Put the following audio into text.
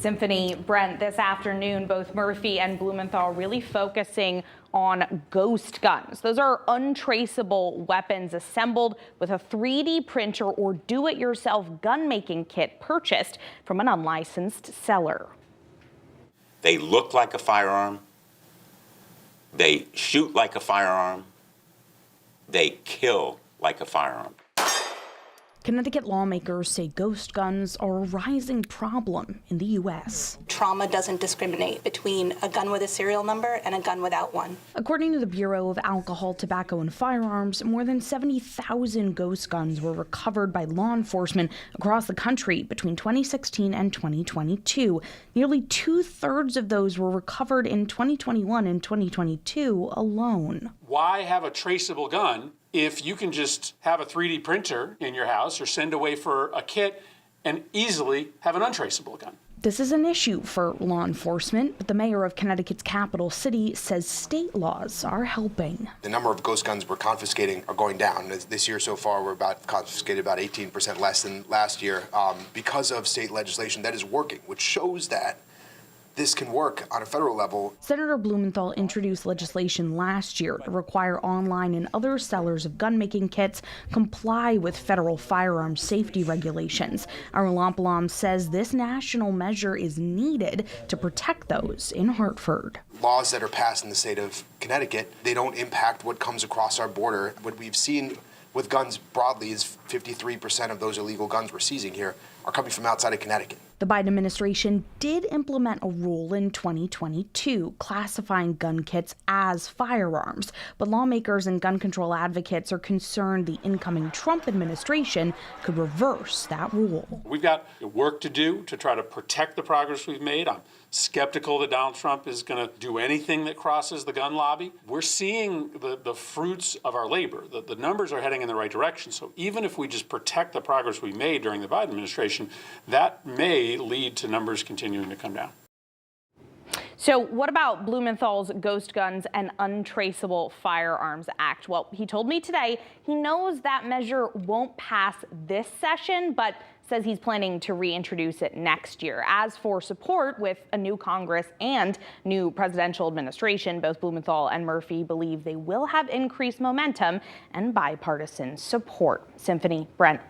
Symphony, Brent, this afternoon, both Murphy and Blumenthal really focusing on ghost guns. Those are untraceable weapons assembled with a 3D printer or do-it-yourself gun-making kit purchased from an unlicensed seller. They look like a firearm. They shoot like a firearm. They kill like a firearm. Connecticut lawmakers say ghost guns are a rising problem in the U.S. Trauma doesn't discriminate between a gun with a serial number and a gun without one. According to the Bureau of Alcohol, Tobacco, and Firearms, more than 70,000 ghost guns were recovered by law enforcement across the country between 2016 and 2022. Nearly 2/3 of those were recovered in 2021 and 2022 alone. Why have a traceable gun if you can just have a 3D printer in your house or send away for a kit and easily have an untraceable gun? This is an issue for law enforcement, but the mayor of Connecticut's capital city says state laws are helping. The number of ghost guns we're confiscating are going down. This year so far, we're confiscated about 18% less than last year because of state legislation that is working, which shows that this can work on a federal level. Senator Blumenthal introduced legislation last year to require online and other sellers of gun-making kits comply with federal firearm safety regulations. Arulampalam says this national measure is needed to protect those in Hartford. Laws that are passed in the state of Connecticut, they don't impact what comes across our border. What we've seen with guns broadly is 53% of those illegal guns we're seizing here are coming from outside of Connecticut. The Biden administration did implement a rule in 2022 classifying gun kits as firearms, but lawmakers and gun control advocates are concerned the incoming Trump administration could reverse that rule. We've got work to do to try to protect the progress we've made. I'm skeptical that Donald Trump is going to do anything that crosses the gun lobby. We're seeing the fruits of our labor. The numbers are heading in the right direction. So even if we just protect the progress we made during the Biden administration, that may lead to numbers continuing to come down. So what about Blumenthal's Ghost Guns and Untraceable Firearms Act? Well, he told me today he knows that measure won't pass this session, but says he's planning to reintroduce it next year. As for support with a new Congress and new presidential administration, both Blumenthal and Murphy believe they will have increased momentum and bipartisan support. Symphony, Brent.